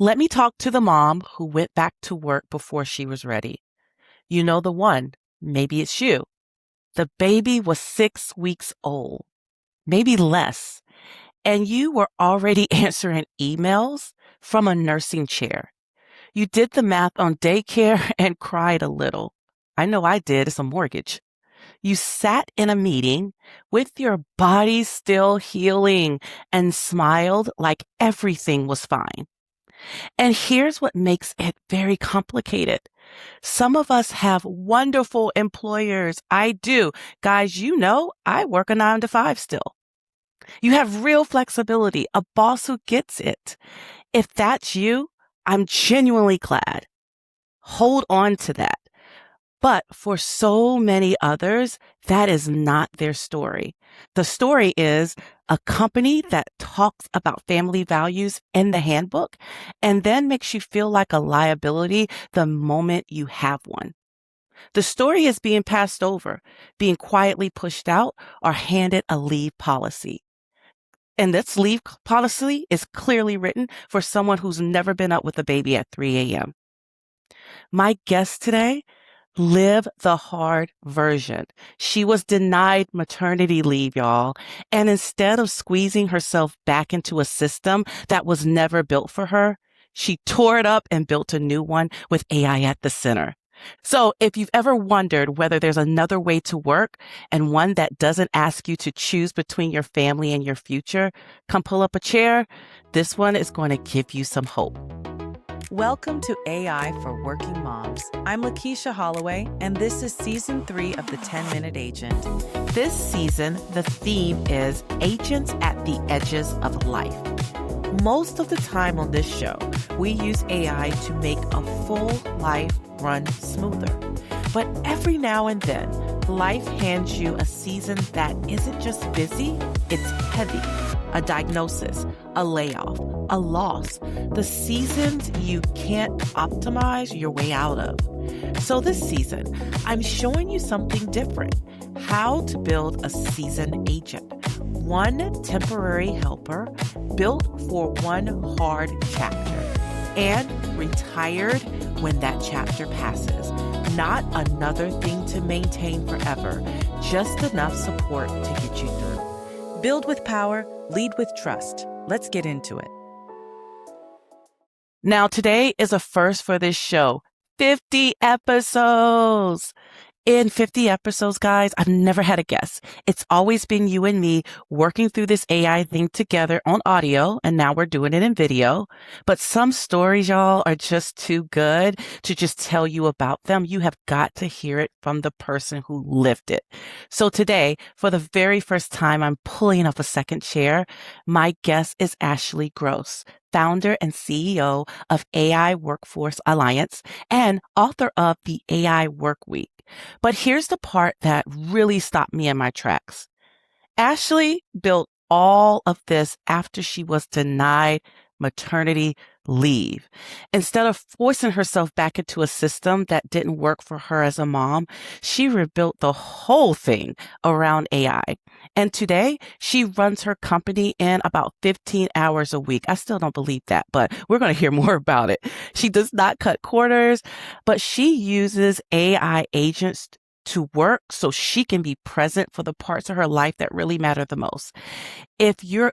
Let me talk to the mom who went back to work before she was ready. You know the one. Maybe it's you. The baby was 6 weeks old, maybe less, and you were already answering emails from a nursing chair. You did the math on daycare and cried a little. I know I did. It's a mortgage. You sat in a meeting with your body still healing and smiled like everything was fine. And here's what makes it very complicated. Some of us have wonderful employers. I do. Guys, you know, I work a 9 to 5 still. You have real flexibility, a boss who gets it. If that's you, I'm genuinely glad. Hold on to that. But for so many others, that is not their story. The story is a company that talks about family values in the handbook and then makes you feel like a liability the moment you have one. The story is being passed over, being quietly pushed out, or handed a leave policy. And this leave policy is clearly written for someone who's never been up with a baby at 3 a.m. My guest today live the hard version. She was denied maternity leave, y'all. And instead of squeezing herself back into a system that was never built for her, she tore it up and built a new one with AI at the center. So if you've ever wondered whether there's another way to work and one that doesn't ask you to choose between your family and your future, come pull up a chair. This one is going to give you some hope. Welcome to AI for Working Moms. I'm Lakeisha Holloway, and this is Season 3 of the 10-Minute Agent. This season, the theme is agents at the edges of life. Most of the time on this show, we use AI to make a full life run smoother. But every now and then, life hands you a season that isn't just busy, it's heavy. A diagnosis, a layoff, a loss, the seasons you can't optimize your way out of. So this season, I'm showing you something different, how to build a seasoned agent. One temporary helper built for one hard chapter and retired when that chapter passes. Not another thing to maintain forever, just enough support to get you through. Build with power, lead with trust. Let's get into it. Now, today is a first for this show. 50 episodes. In 50 episodes, guys, I've never had a guest. It's always been you and me working through this AI thing together on audio, and now we're doing it in video. But some stories, y'all, are just too good to just tell you about them. You have got to hear it from the person who lived it. So today, for the very first time, I'm pulling up a second chair. My guest is Ashley Gross, founder and CEO of AI Workforce Alliance and author of the AI Workweek. But here's the part that really stopped me in my tracks. Ashley built all of this after she was denied maternity leave. Instead of forcing herself back into a system that didn't work for her as a mom, she rebuilt the whole thing around AI. And today, she runs her company in about 15 hours a week. I still don't believe that, but we're going to hear more about it. She does not cut corners, but she uses AI agents to work so she can be present for the parts of her life that really matter the most. If you've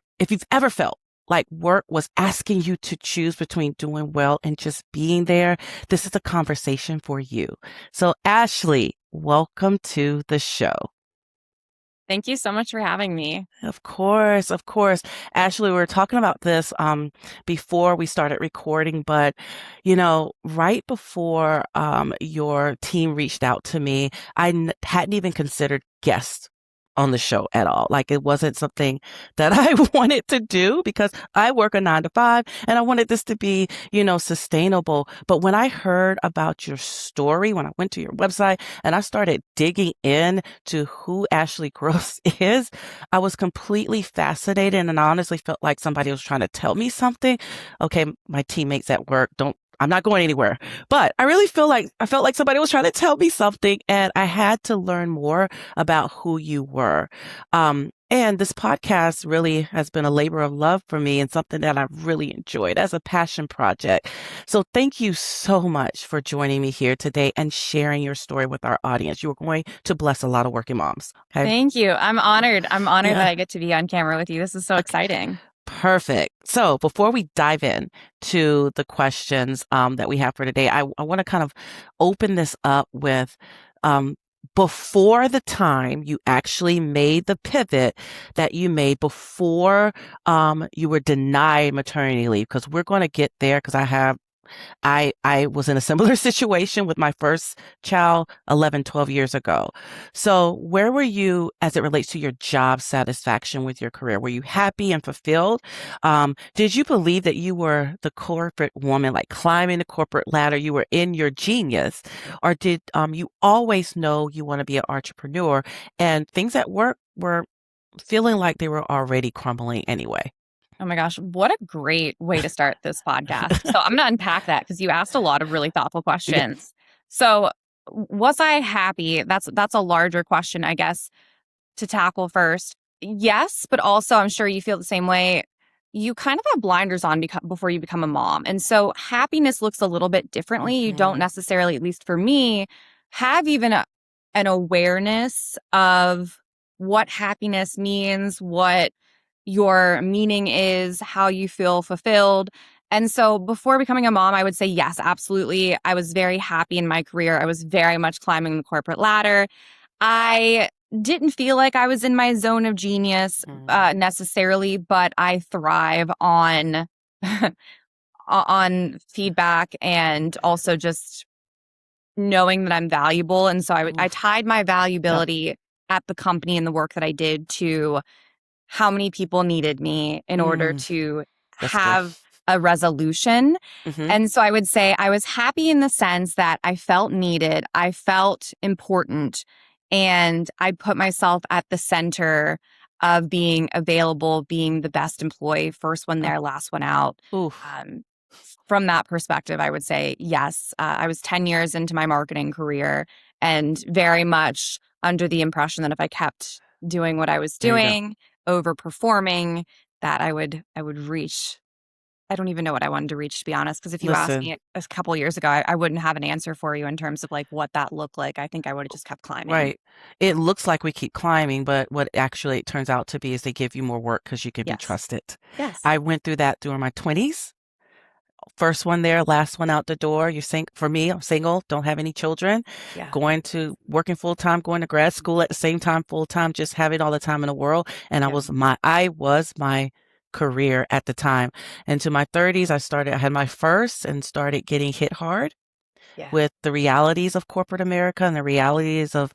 ever felt like work was asking you to choose between doing well and just being there, this is a conversation for you. So Ashley, welcome to the show. Thank you so much for having me. Of course, of course. Ashley, we were talking about this before we started recording, but right before your team reached out to me, I hadn't even considered guests on the show at all. Like it wasn't something that I wanted to do because I work a 9 to 5 and I wanted this to be, sustainable. But when I heard about your story, when I went to your website and I started digging in to who Ashley Gross is, I was completely fascinated and I honestly felt like somebody was trying to tell me something. Okay, my teammates at work, don't I'm not going anywhere. But I really I felt like somebody was trying to tell me something, and I had to learn more about who you were. And this podcast really has been a labor of love for me and something that I've really enjoyed as a passion project. So thank you so much for joining me here today and sharing your story with our audience. You are going to bless a lot of working moms. Okay. Thank you. I'm honored. I'm honored that Yeah. I get to be on camera with you. This is so exciting. Perfect. So before we dive in to the questions that we have for today, I want to kind of open this up with um, before the time you actually made the pivot that you made before you were denied maternity leave, because we're going to get there because I was in a similar situation with my first child 11, 12 years ago. So where were you as it relates to your job satisfaction with your career? Were you happy and fulfilled? Did you believe that you were the corporate woman, like climbing the corporate ladder? You were in your genius, or did you always know you want to be an entrepreneur and things at work were feeling like they were already crumbling anyway? Oh my gosh, what a great way to start this podcast. So I'm going to unpack that because you asked a lot of really thoughtful Yeah. questions. So was I happy? That's a larger question, I guess, to tackle first. Yes, but also I'm sure you feel the same way. You kind of have blinders on before you become a mom. And so happiness looks a little bit differently. You don't Mhm. necessarily, at least for me, have even an awareness of what happiness means, what your meaning is, how you feel fulfilled. And so before becoming a mom, I would say, yes, absolutely. I was very happy in my career. I was very much climbing the corporate ladder. I didn't feel like I was in my zone of genius Mm. necessarily, but I thrive on on feedback and also just knowing that I'm valuable. And so I Oof. tied my Yep. valuability at the company and the work that I did to how many people needed me in order Mm, to that's good. have a resolution. Mhm. And so I would say I was happy in the sense that I felt needed, I felt important, and I put myself at the center of being available, being the best employee, first one Uh, there, last one out. oof. Um, from that perspective, I would say yes. I was 10 years into my marketing career and very much under the impression that if I kept doing what I was There you go. doing, overperforming, that I would reach. I don't even know what I wanted to reach, to be honest, because if you asked Listen, me a couple years ago, I wouldn't have an answer for you in terms of like what that looked like. I think I would have just kept climbing. right. It looks like we keep climbing, but what actually it turns out to be is they give you more work because you can be Yes. trusted. Yes. I went through that during my 20s. First one there, last one out the door. For me, I'm single, don't have any children, Yeah. going to working full time, going to grad school at the same time, full time, just having all the time in the world. And Yeah. I was my career at the time. Into my 30s, I had my first and started getting hit hard Yeah. with the realities of corporate America and the realities of,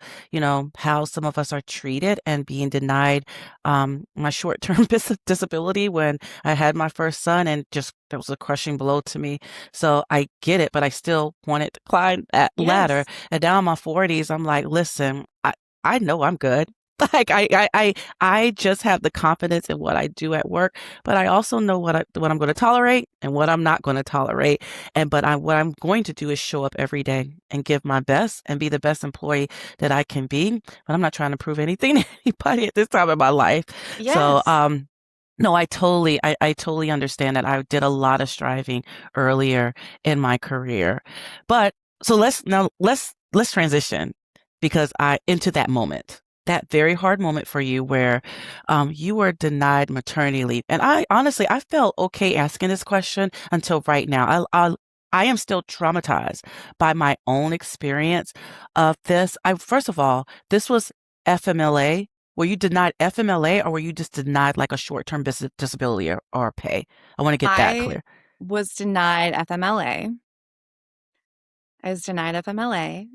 how some of us are treated and being denied my short-term disability when I had my first son, and just that was a crushing blow to me. So I get it, but I still wanted to climb that ladder. Yes. And now in my 40s, I'm like, listen, I know I'm good. Like I just have the confidence in what I do at work, but I also know what I'm going to tolerate and what I'm not going to tolerate. What I'm going to do is show up every day and give my best and be the best employee that I can be. But I'm not trying to prove anything to anybody at this time in my life. So, Yes. no, I totally understand that. I did a lot of striving earlier in my career, but so let's transition because into that moment, that very hard moment for you where, you were denied maternity leave. And I honestly, I felt okay asking this question until right now. I am still traumatized by my own experience of this. First of all, this was FMLA. Were you denied FMLA, or were you just denied like a short-term disability or pay? I want to get that I clear. was denied FMLA. I was denied FMLA.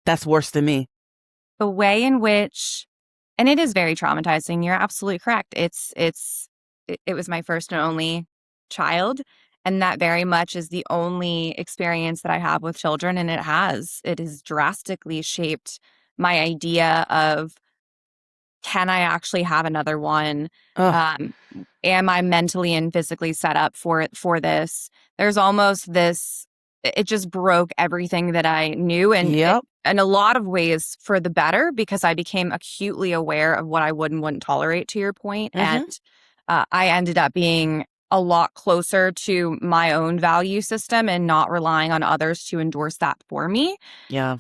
That's worse than me. The way in which, and it is very traumatizing. You're absolutely correct. It was my first and only child, and that very much is the only experience that I have with children, and it has drastically shaped my idea of can I actually have another one? Ugh. Am I mentally and physically set up for this? There's almost this, it just broke everything that I knew, and Yep. in a lot of ways for the better, because I became acutely aware of what I would and wouldn't tolerate, to your point. Mm-hmm. And I ended up being a lot closer to my own value system and not relying on others to endorse that for me. Yeah.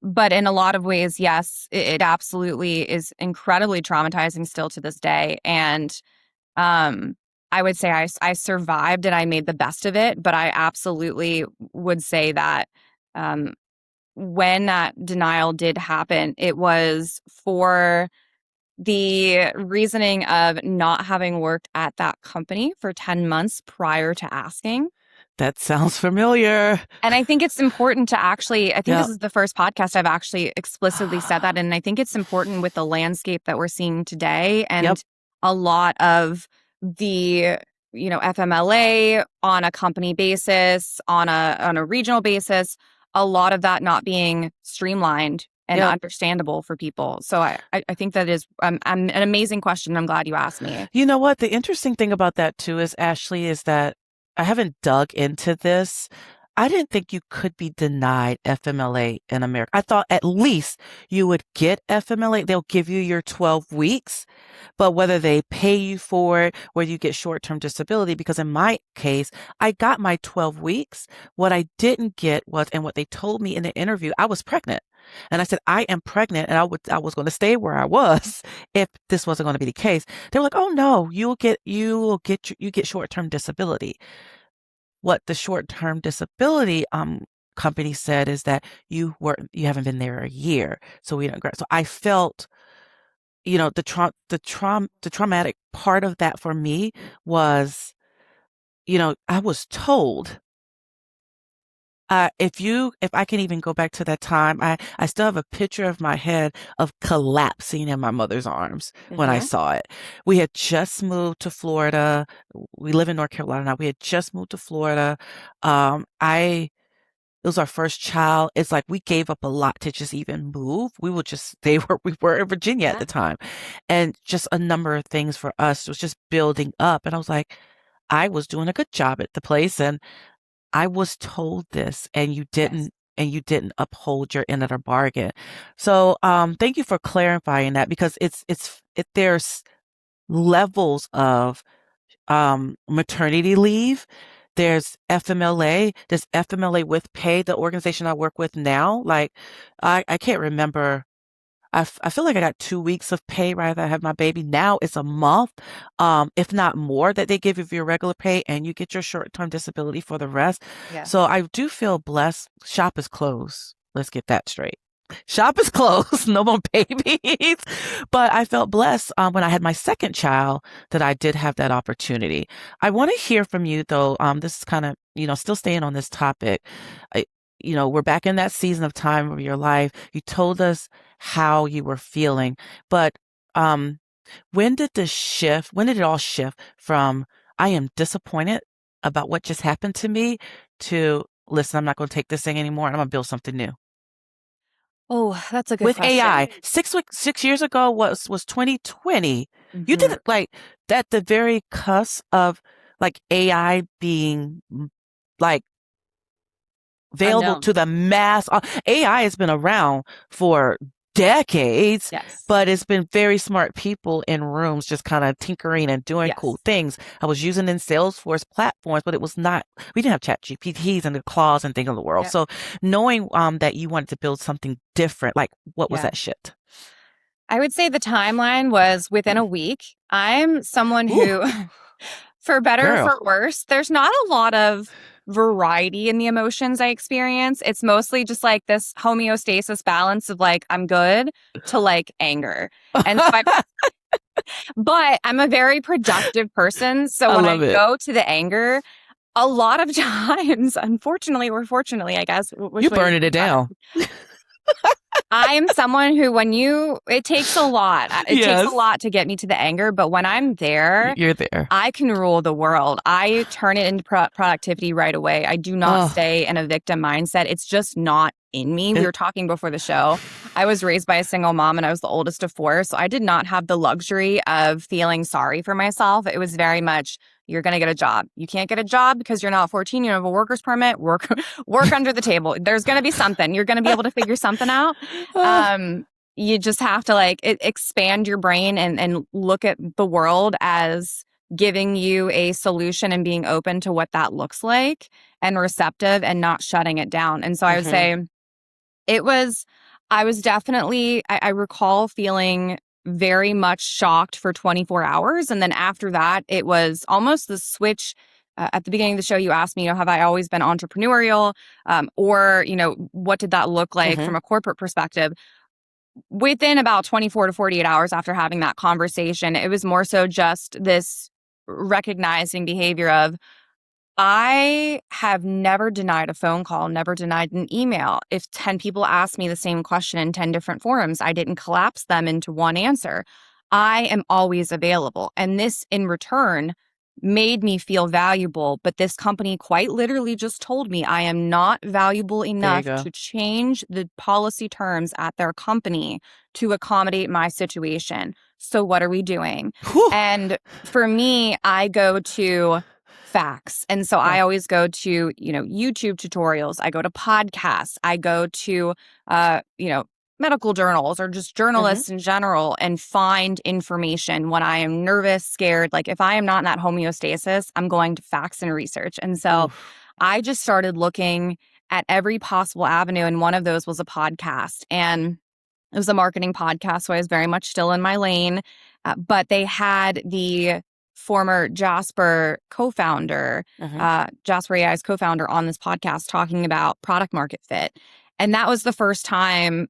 But in a lot of ways, yes, it absolutely is incredibly traumatizing still to this day. And I would say I survived and I made the best of it. But I absolutely would say that um, when that denial did happen, it was for the reasoning of not having worked at that company for 10 months prior to asking. That sounds familiar. And I think it's important to actually, I think Yep. this is the first podcast I've actually explicitly said that. And I think it's important with the landscape that we're seeing today, and Yep. a lot of the, FMLA on a company basis, on a regional basis, a lot of that not being streamlined and Yep. understandable for people. So I think that is an amazing question. I'm glad you asked me. You know what? The interesting thing about that too is, Ashley, is that I haven't dug into this. I didn't think you could be denied FMLA in America. I thought at least you would get FMLA. They'll give you your 12 weeks, but whether they pay you for it, whether you get short-term disability, because in my case, I got my 12 weeks. What I didn't get was, and what they told me in the interview, I was pregnant. And I said, I am pregnant, and I was going to stay where I was if this wasn't going to be the case. They were like, oh no, you get short-term disability. What the short-term disability company said is that you haven't been there a year, so we don't. So I felt, the traumatic part of that for me was, I was told. If I can even go back to that time, I still have a picture of my head of collapsing in my mother's arms when I saw it. We had just moved to Florida. We live in North Carolina now. We had just moved to Florida. It was our first child. It's like we gave up a lot to just even move. We were in Virginia at the time. And just a number of things for us was just building up. And I was like, I was doing a good job at the place, and I was told this, and you didn't, uphold your end of the bargain. So, thank you for clarifying that, because there's levels of, maternity leave. There's FMLA. There's FMLA with pay. The organization I work with now, like, I can't remember. I feel like I got 2 weeks of pay right after I had my baby. Now it's a month, if not more, that they give you your regular pay, and you get your short-term disability for the rest. Yeah. So I do feel blessed. Shop is closed. Let's get that straight. Shop is closed. No more babies. But I felt blessed when I had my second child that I did have that opportunity. I want to hear from you, though. This is kind of, still staying on this topic. We're back in that season of time of your life. You told us how you were feeling, but when did it all shift from, I am disappointed about what just happened to me, to, listen, I'm not going to take this thing anymore, and I'm going to build something new? Oh, that's a good With question. AI, 6 years ago was 2020. You did Mhm. it like that, the very cusp of like AI being like available Unknown. to the mass. AI has been around for decades, Yes. but it's been very smart people in rooms just kind of tinkering and doing cool things. I was using in Salesforce platforms, but it was not, we didn't have chat GPTs and the claws and things in the world. Yep. So knowing that you wanted to build something different, like what was Yeah. that shift? I would say the timeline was within a week. I'm someone who, for better or Girl. for worse, there's not a lot of variety in the emotions I experience. It's mostly just like this homeostasis balance of like, I'm good, to like anger. And so but I'm a very productive person. So when I go to the anger, a lot of times, unfortunately or fortunately, I guess, You burning it down. I am someone who, it takes a lot. It takes a lot to get me to the anger, but when I'm there, you're there. I can rule the world. I turn it into productivity right away. I do not stay in a victim mindset. It's just not in me. We were talking before the show. I was raised by a single mom and I was the oldest of four. So I did not have the luxury of feeling sorry for myself. It was very much, you're going to get a job. You can't get a job because you're not 14. You don't have a worker's permit. Work under the table. There's going to be something. You're going to be able to figure something out. You just have to expand your brain and look at the world as giving you a solution and being open to what that looks like and receptive and not shutting it down. And so I would say I was definitely, I recall feeling very much shocked for 24 hours. And then after that, it was almost the switch. At the beginning of the show, you asked me, have I always been entrepreneurial? Or, what did that look like from a corporate perspective? Within about 24 to 48 hours after having that conversation, it was more so just this recognizing behavior of, I have never denied a phone call, never denied an email. If 10 people asked me the same question in 10 different forums, I didn't collapse them into one answer. I am always available. And this in return made me feel valuable. But this company quite literally just told me I am not valuable enough to change the policy terms at their company to accommodate my situation. So what are we doing? Whew. And for me, I go to facts. And so I always go to, YouTube tutorials. I go to podcasts. I go to, medical journals or just journalists in general and find information when I am nervous, scared. Like if I am not in that homeostasis, I'm going to facts and research. And so I just started looking at every possible avenue. And one of those was a podcast. And it was a marketing podcast. So I was very much still in my lane. But they had the former Jasper co-founder, Jasper AI's co-founder on this podcast talking about product market fit. And that was the first time,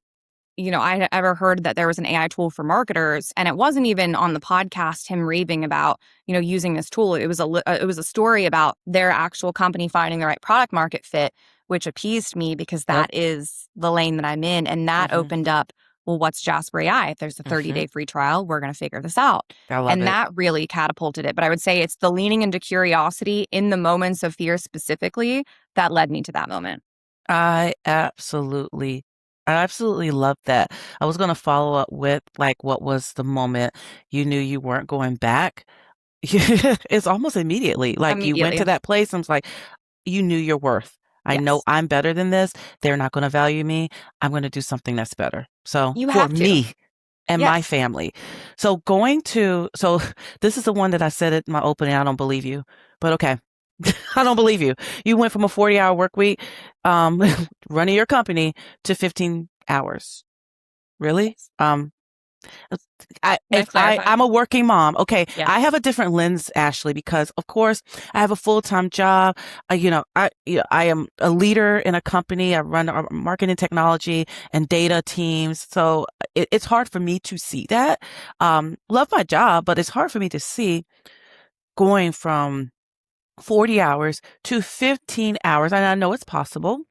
I had ever heard that there was an AI tool for marketers. And it wasn't even on the podcast him raving about, using this tool. It was a story about their actual company finding the right product market fit, which appeased me because that is the lane that I'm in. And that opened up, well, what's Jasper AI? If there's a 30-day free trial, we're going to figure this out. That really catapulted it. But I would say it's the leaning into curiosity in the moments of fear specifically that led me to that moment. I absolutely love that. I was going to follow up with what was the moment you knew you weren't going back? It's almost immediately. You went to that place and was like, you knew your worth. I know I'm better than this. They're not going to value me. I'm going to do something that's better. So for me and my family. So this is the one that I said in my opening. I don't believe you, but okay. I don't believe you. You went from a 40-hour work week, running your company to 15 hours. Really? I'm a working mom. Okay. Yeah. I have a different lens, Ashley, because of course I have a full-time job. I am a leader in a company. I run our marketing technology and data teams. So it's hard for me to see that. Love my job, but it's hard for me to see going from 40 hours to 15 hours. And I know it's possible.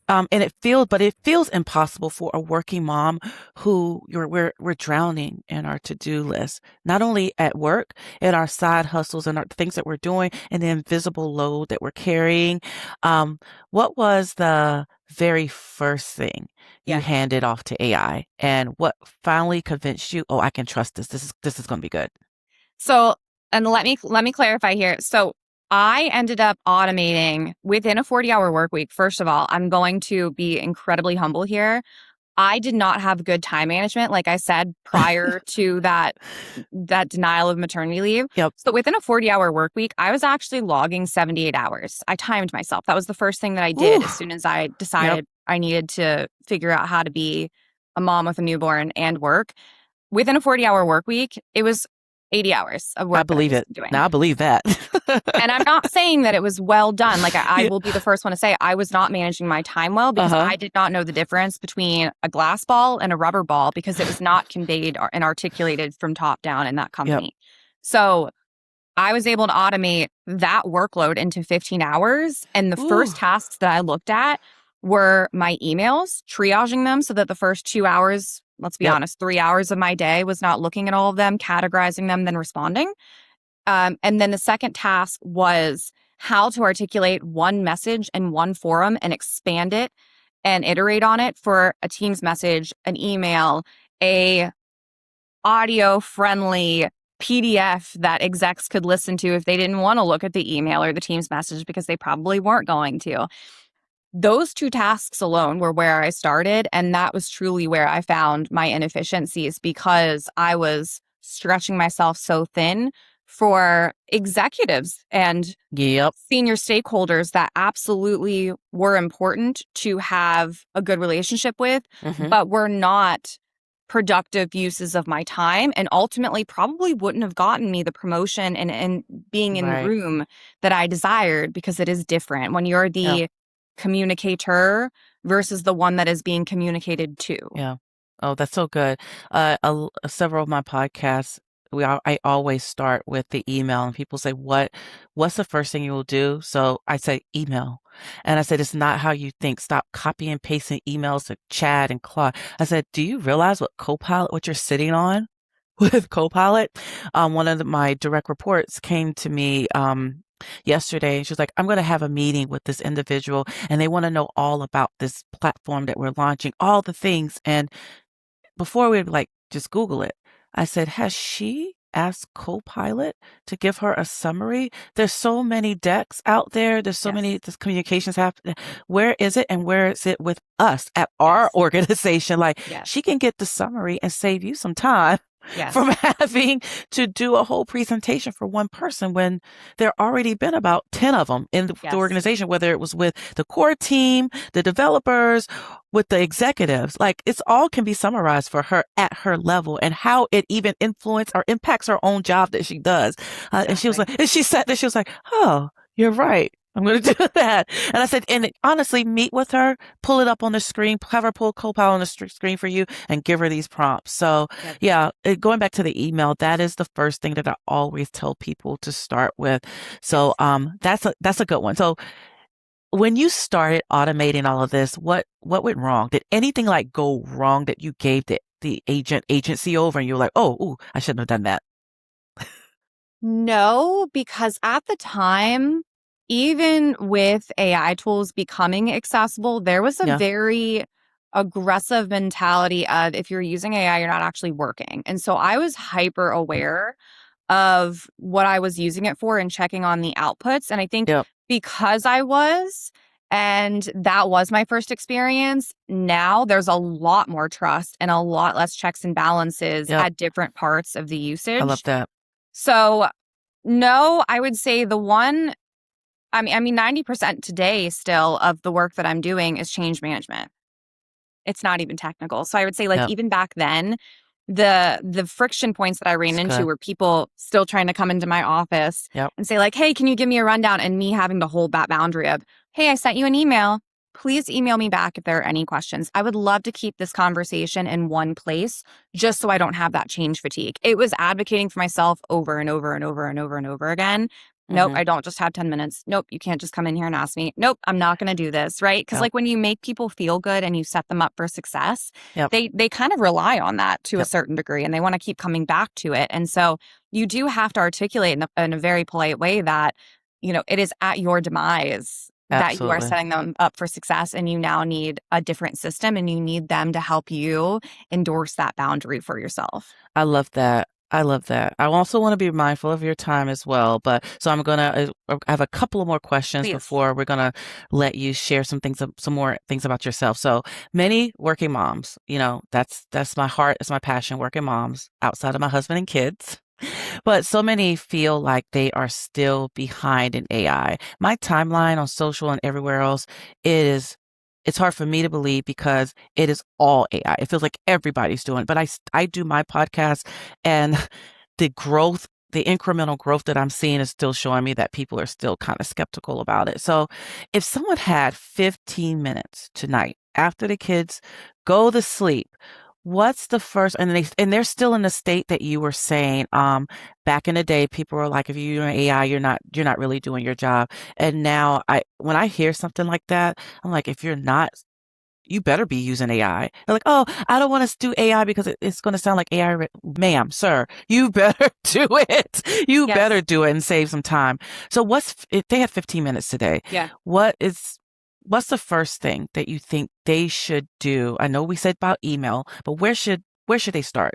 And it feels impossible for a working mom who we're drowning in our to-do list, not only at work, in our side hustles and our things that we're doing and the invisible load that we're carrying. What was the very first thing you handed off to AI, and what finally convinced you, oh, I can trust this. This is going to be good. So, and let me clarify here. So I ended up automating within a 40-hour work week. First of all, I'm going to be incredibly humble here. I did not have good time management, like I said, prior to that denial of maternity leave. Yep. So within a 40-hour work week, I was actually logging 78 hours. I timed myself. That was the first thing that I did as soon as I decided I needed to figure out how to be a mom with a newborn and work. Within a 40-hour work week, it was 80 hours of work. I believe it. Now I believe that. And I'm not saying that it was well done. Like I will be the first one to say I was not managing my time well because I did not know the difference between a glass ball and a rubber ball because it was not conveyed and articulated from top down in that company. Yep. So I was able to automate that workload into 15 hours. And the first tasks that I looked at were my emails, triaging them so that the first 2 hours, let's be honest, 3 hours of my day was not looking at all of them, categorizing them, then responding. And then the second task was how to articulate one message in one forum and expand it and iterate on it for a Teams message, an email, a audio friendly PDF that execs could listen to if they didn't want to look at the email or the Teams message because they probably weren't going to. Those two tasks alone were where I started. And that was truly where I found my inefficiencies because I was stretching myself so thin for executives and Yep. senior stakeholders that absolutely were important to have a good relationship with, but were not productive uses of my time and ultimately probably wouldn't have gotten me the promotion and being in the Right. room that I desired because it is different when you're the communicator versus the one that is being communicated to. Yeah. Oh, that's so good. Several of my podcasts, I always start with the email, and people say, what's the first thing you will do? So I say email. And I said, it's not how you think. Stop copy and pasting emails to Chad and Claude. I said, do you realize what you're sitting on with Copilot? One of my direct reports came to me, yesterday. She was like, I'm going to have a meeting with this individual and they want to know all about this platform that we're launching, all the things. And before we'd like, just Google it. I said, has she asked Copilot to give her a summary? There's so many decks out there. There's so many this communications happening. Where is it? And where is it with us at our organization? Like she can get the summary and save you some time. From having to do a whole presentation for one person when there already been about 10 of them in the organization, whether it was with the core team, the developers, with the executives. Like it's all can be summarized for her at her level and how it even influences or impacts her own job that she does. And she was like, and she said that she was like, oh, you're right. I'm going to do that. And I said, and honestly, meet with her, pull it up on the screen, have her pull Copilot on the screen for you and give her these prompts. So going back to the email, that is the first thing that I always tell people to start with. So that's a good one. So when you started automating all of this, what went wrong? Did anything like go wrong that you gave the agency over and you're like, oh, I shouldn't have done that? No, because at the time, even with AI tools becoming accessible, there was a very aggressive mentality of if you're using AI, you're not actually working. And so I was hyper aware of what I was using it for and checking on the outputs. And I think because I was, and that was my first experience, now there's a lot more trust and a lot less checks and balances at different parts of the usage. I love that. So no, I would say the one, I mean, 90% today still of the work that I'm doing is change management. It's not even technical. So I would say like even back then, the friction points that I ran into were people still trying to come into my office and say like, hey, can you give me a rundown? And me having to hold that boundary of, hey, I sent you an email. Please email me back if there are any questions. I would love to keep this conversation in one place just so I don't have that change fatigue. It was advocating for myself over and over and over and over and over again. Nope, I don't just have 10 minutes. Nope, you can't just come in here and ask me. Nope, I'm not going to do this, right? Because like when you make people feel good and you set them up for success, they kind of rely on that to a certain degree and they want to keep coming back to it. And so you do have to articulate in a very polite way that, you know, it is at your demise that you are setting them up for success and you now need a different system and you need them to help you endorse that boundary for yourself. I love that. I love that. I also want to be mindful of your time as well. But so I'm going to have a couple of more questions before we're going to let you share some more things about yourself. So many working moms, you know, that's my heart. It's my passion, working moms outside of my husband and kids. But so many feel like they are still behind in AI. My timeline on social and everywhere else it's hard for me to believe because it is all AI. It feels like everybody's doing it. But I do my podcast and the incremental growth that I'm seeing is still showing me that people are still kind of skeptical about it. So if someone had 15 minutes tonight after the kids go to sleep, what's the first, and they're still in the state that you were saying, back in the day, people were like, if you're doing AI, you're not really doing your job. And now when I hear something like that, I'm like, if you're not, you better be using AI. They're like, oh, I don't want to do AI because it's going to sound like AI. Ma'am, sir, you better do it. You better do it and save some time. So if they have 15 minutes today, what's the first thing that you think they should do? I know we said about email, but where should they start?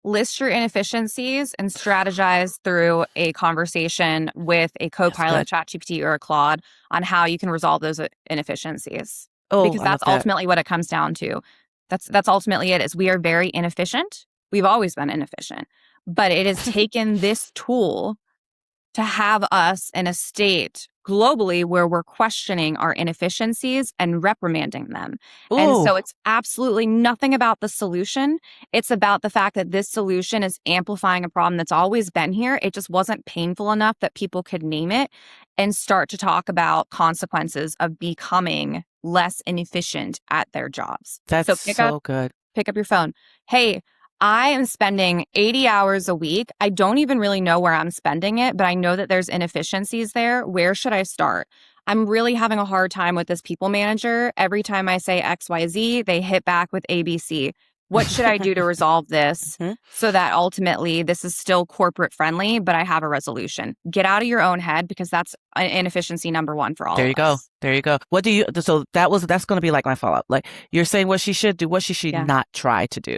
List your inefficiencies and strategize through a conversation with a That's good. Copilot, ChatGPT, or a Claude on how you can resolve those inefficiencies. Oh, Because I love that's that. ultimately what it comes down to. That's ultimately it. Is we are very inefficient. We've always been inefficient, but it has taken this tool to have us in a state globally where we're questioning our inefficiencies and reprimanding them. And Oh, so it's absolutely nothing about the solution. It's about the fact that this solution is amplifying a problem that's always been here. It just wasn't painful enough that people could name it and start to talk about consequences of becoming less inefficient at their jobs. that's So so good. pick up your phone. Hey, I am spending 80 hours a week. I don't even really know where I'm spending it, but I know that there's inefficiencies there. Where should I start? I'm really having a hard time with this people manager. Every time I say XYZ, they hit back with ABC. What should I do to resolve this Mhm. so that ultimately this is still corporate friendly, but I have a resolution? Get out of your own head because that's an inefficiency number one for all There of you go. us. There you go. What do you, so that's going to be like my follow-up. Like you're saying what she should do, what she should Yeah. not try to do.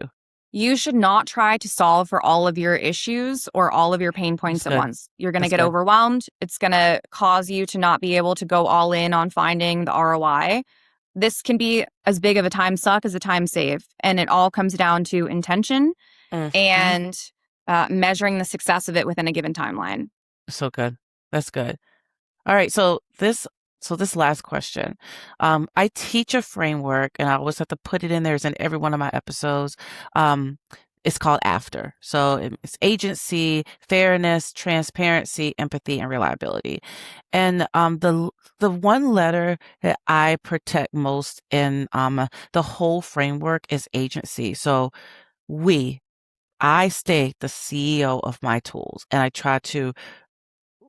You should not try to solve for all of your issues or all of your pain That's points at good. once. You're going to That's get good. overwhelmed. It's going to cause you to not be able to go all in on finding the ROI. This can be as big of a time suck as a time save. And it all comes down to intention Mhm. and measuring the success of it within a given timeline. So good. That's good. All right. So this last question. I teach a framework and I always have to put it in there. It's in every one of my episodes. Um, it's called AFTER. So it's agency, fairness, transparency, empathy, and reliability. And the one letter that I protect most in the whole framework is agency. So we I stay the CEO of my tools, and I try to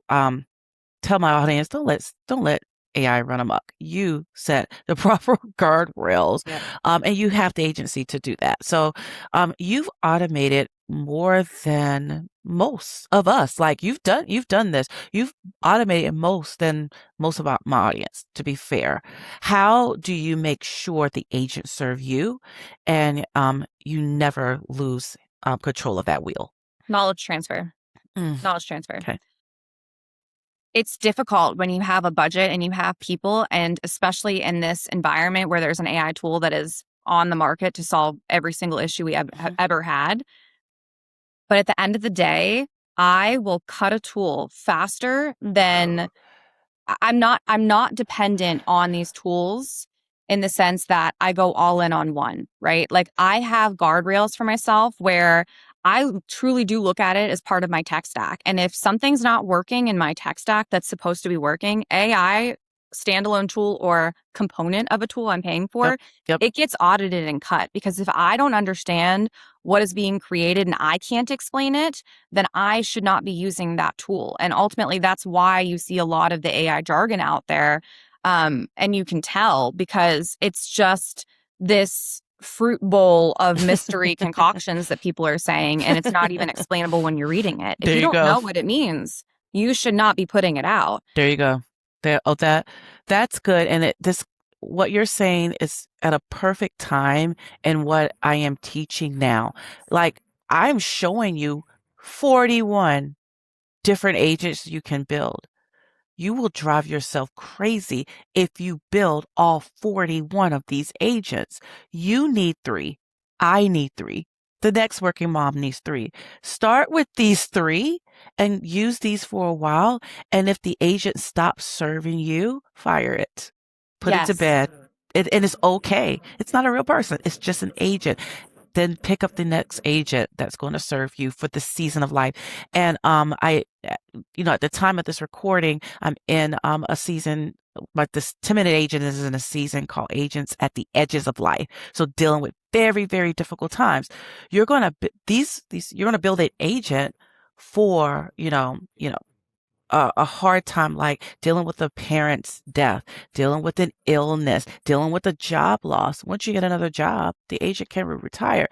um tell my audience, don't let AI run amok. You set the proper guardrails, Yep. and you have the agency to do that. So, you've automated more than most of us. Like you've done this. You've automated most than most of my audience. To be fair, how do you make sure the agents serve you, and you never lose control of that wheel? Knowledge transfer. Mm, Knowledge transfer. okay. It's difficult when you have a budget and you have people, and especially in this environment where there's an AI tool that is on the market to solve every single issue we have Mhm. ever had. But at the end of the day, I will cut a tool faster than I'm not dependent on these tools in the sense that I go all in on one, right? Like I have guardrails for myself where I truly do look at it as part of my tech stack. And if something's not working in my tech stack that's supposed to be working, AI standalone tool or component of a tool I'm paying Yep. for, Yep. it gets audited and cut because if I don't understand what is being created and I can't explain it, then I should not be using that tool. And ultimately, that's why you see a lot of the AI jargon out there. And you can tell because it's just this fruit bowl of mystery concoctions that people are saying, and it's not even explainable when you're reading it. If There you you don't go. know what it means, you should not be putting it out. There you go. That's good. And what you're saying is at a perfect time in what I am teaching now. Like I'm showing you 41 different agents you can build. You will drive yourself crazy if you build all 41 of these agents. You need 3. I need 3. The next working mom needs 3. Start with these 3 and use these for a while. And if the agent stops serving you, fire it. Put it to Yes. bed. And it's okay. It's not a real person. It's just an agent. Then pick up the next agent that's going to serve you for the season of life. And at the time of this recording, I'm in a season, like this 10-minute agent is in a season called Agents at the Edges of Life. So dealing with very, very difficult times. You're going to you're going to build an agent for, a hard time, like dealing with a parent's death, dealing with an illness, dealing with a job loss. Once you get another job, the agent can retire.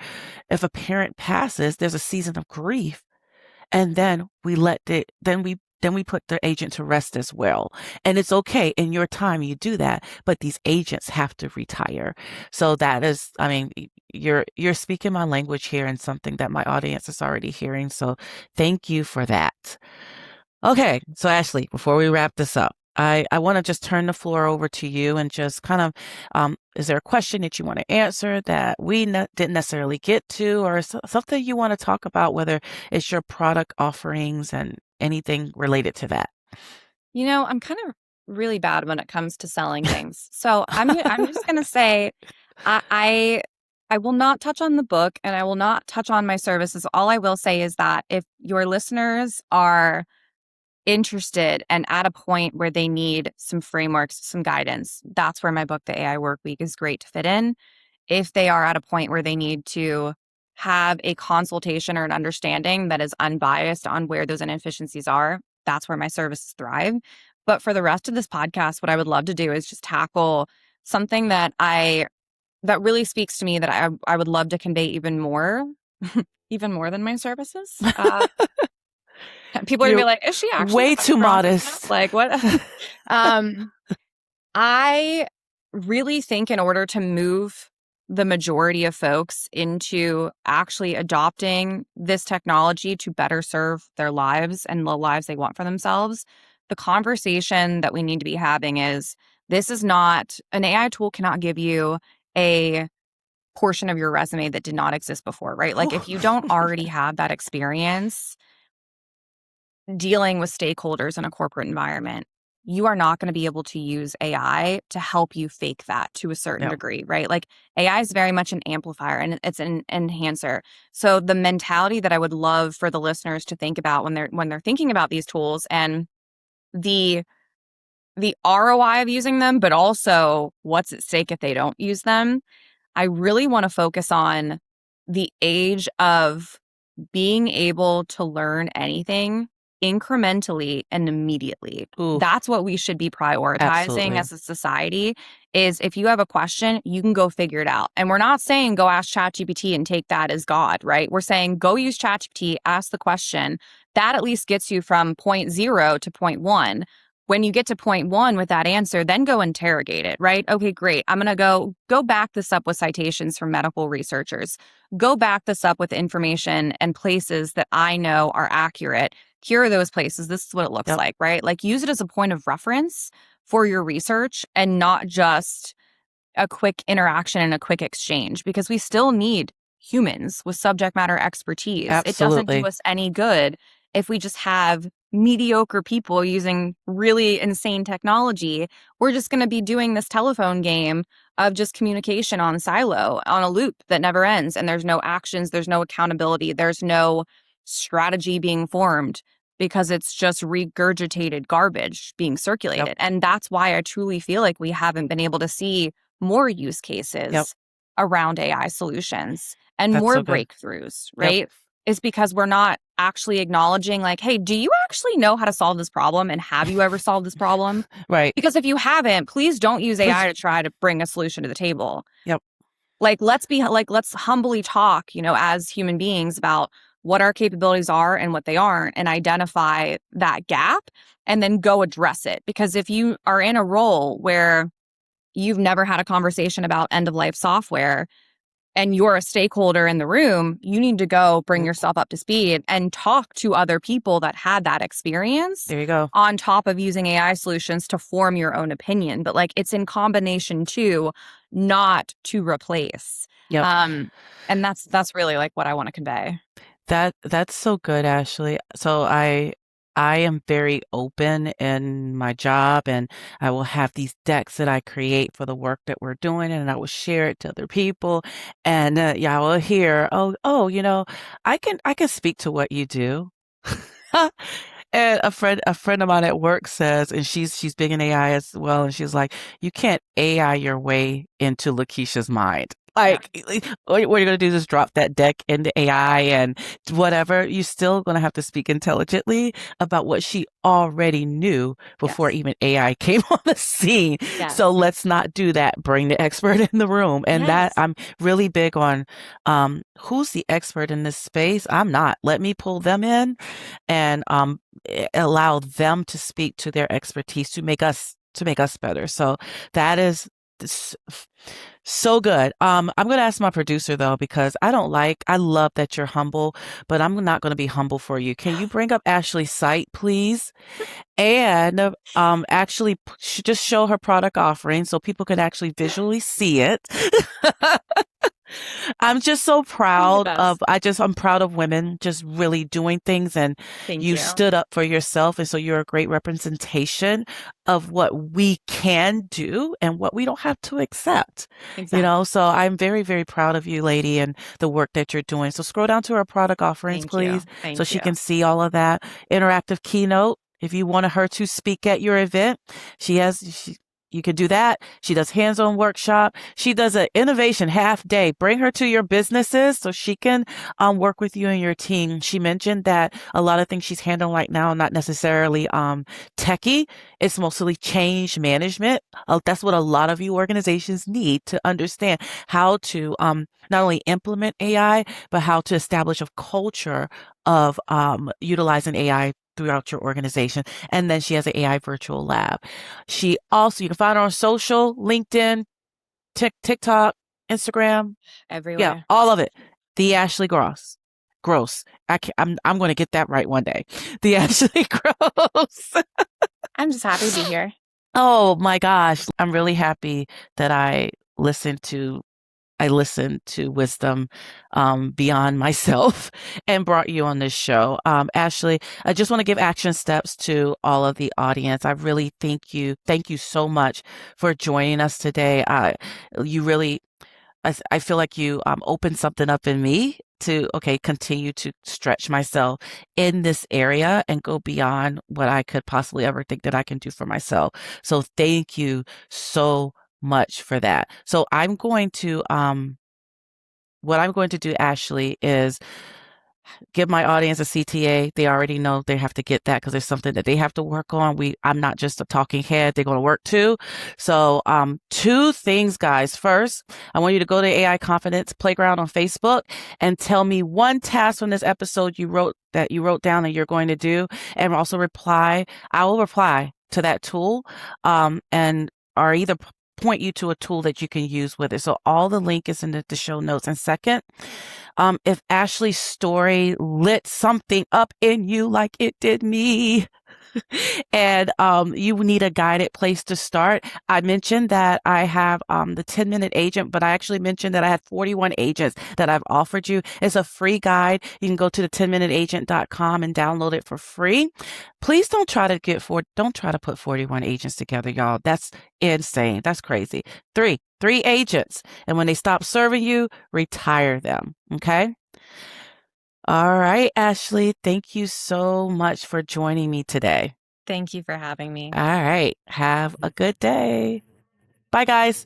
If a parent passes, there's a season of grief. And then we then we put the agent to rest as well. And it's okay. In your time, you do that, but these agents have to retire. So that is, I mean, you're speaking my language here and something that my audience is already hearing. So thank you for that. Okay. So Ashley, before we wrap this up, I want to just turn the floor over to you and just kind of, is there a question that you want to answer that we didn't necessarily get to, or something you want to talk about, whether it's your product offerings and anything related to that? I'm kind of really bad when it comes to selling things. So I'm just going to say I will not touch on the book and I will not touch on my services. All I will say is that if your listeners are interested and at a point where they need some frameworks, some guidance, that's where my book, The AI Workweek, is great to fit in. If they are at a point where they need to have a consultation or an understanding that is unbiased on where those inefficiencies are, that's where my services thrive. But for the rest of this podcast, what I would love to do is just tackle something that really speaks to me, that I would love to convey even more, even more than my services. People are gonna be like, is she actually way too modest? Like, what? I really think in order to move the majority of folks into actually adopting this technology to better serve their lives and the lives they want for themselves, the conversation that we need to be having is, this is not, an AI tool cannot give you a portion of your resume that did not exist before, right? Like, if you don't already have that experience dealing with stakeholders in a corporate environment, you are not going to be able to use AI to help you fake that to a certain degree, right? Like, AI is very much an amplifier and it's an enhancer. So the mentality that I would love for the listeners to think about when they're thinking about these tools, and the ROI of using them, but also what's at stake if they don't use them, I really want to focus on the age of being able to learn anything incrementally and immediately. Ooh, that's what we should be prioritizing absolutely. as a society, is if you have a question, you can go figure it out. And we're not saying go ask ChatGPT and take that as God, right? We're saying go use ChatGPT, ask the question. That at least gets you from point 0 to point 1. When you get to point 1 with that answer, then go interrogate it, right? Okay, great. I'm going to go back this up with citations from medical researchers. Go back this up with information and places that I know are accurate. Here are those places. This is what it looks like, right? Like, use it as a point of reference for your research and not just a quick interaction and a quick exchange, because we still need humans with subject matter expertise. Absolutely. It doesn't do us any good if we just have mediocre people using really insane technology. We're just going to be doing this telephone game of just communication on silo, on a loop that never ends. And there's no actions, there's no accountability, there's no strategy being formed, because it's just regurgitated garbage being circulated. And that's why I truly feel like we haven't been able to see more use cases around AI solutions and That's more so good. breakthroughs, right? Is because we're not actually acknowledging, like, hey, do you actually know how to solve this problem? And have you ever solved this problem? Right. Because if you haven't, please don't use AI to try to bring a solution to the table. Like, let's humbly talk, as human beings, about what our capabilities are and what they aren't, and identify that gap and then go address it. Because if you are in a role where you've never had a conversation about end-of-life software and you're a stakeholder in the room, you need to go bring yourself up to speed and talk to other people that had that experience. There you go. On top of using AI solutions to form your own opinion. But like, it's in combination too, not to replace. And that's really like what I want to convey. That's so good, Ashley. So I am very open in my job, and I will have these decks that I create for the work that we're doing, and I will share it to other people. And I will hear, oh, I can speak to what you do. And a friend of mine at work says, and she's big in AI as well, and she's like, you can't AI your way into Lakeisha's mind. Like, what you're going to do is drop that deck into AI and whatever. You're still going to have to speak intelligently about what she already knew before Yes. even AI came on the scene. Yes. So let's not do that. Bring the expert in the room. And that Yes. I'm really big on, who's the expert in this space? I'm not. Let me pull them in and, allow them to speak to their expertise to make us better. So that is so good. I'm going to ask my producer though, because I love that you're humble, but I'm not going to be humble for you. Can you bring up Ashley's site, please? And actually just show her product offering so people can actually visually see it. I'm just so proud of, I'm proud of women just really doing things, and Thank you you. stood up for yourself. And so you're a great representation of what we can do and what we don't have to accept, Exactly. so I'm very, very proud of you, lady, and the work that you're doing. So scroll down to our product offerings, Thank you. please, so Thank she you. can see all of that. Interactive keynote. If you want her to speak at your event, you can do that. She does hands-on workshop. She does an innovation half day. Bring her to your businesses so she can work with you and your team. She mentioned that a lot of things she's handling right now, not necessarily techie. It's mostly change management. That's what a lot of you organizations need to understand how to not only implement AI, but how to establish a culture of utilizing AI throughout your organization. And then she has an AI virtual lab. You can find her on social, LinkedIn, TikTok, Instagram. Everywhere. Yeah, all of it. The Ashley Gross. Gross. I'm going to get that right one day. The Ashley Gross. I'm just happy to be here. Oh my gosh. I'm really happy that I listened to wisdom beyond myself and brought you on this show. Ashley, I just want to give action steps to all of the audience. I really thank you so much for joining us today. You really, I feel like you opened something up in me to continue to stretch myself in this area and go beyond what I could possibly ever think that I can do for myself. So thank you so much for that. So what I'm going to do, Ashley, is give my audience a CTA. They already know they have to get that because there's something that they have to work on. I'm not just a talking head. They're going to work too. So, two things, guys. First, I want you to go to AI Confidence Playground on Facebook and tell me one task from this episode you wrote down and you're going to do, and also reply. I will reply to that tool, and or either point you to a tool that you can use with it. So all the link is in the show notes. And second, if Ashley's story lit something up in you like it did me, and you need a guided place to start. I mentioned that I have the 10-minute agent, but I actually mentioned that I had 41 agents that I've offered you. It's a free guide. You can go to the 10minuteagent.com and download it for free. Please don't try to put 41 agents together, y'all. That's insane. That's crazy. Three agents. And when they stop serving you, retire them. Okay. All right, Ashley, thank you so much for joining me today. Thank you for having me. All right. Have a good day. Bye, guys.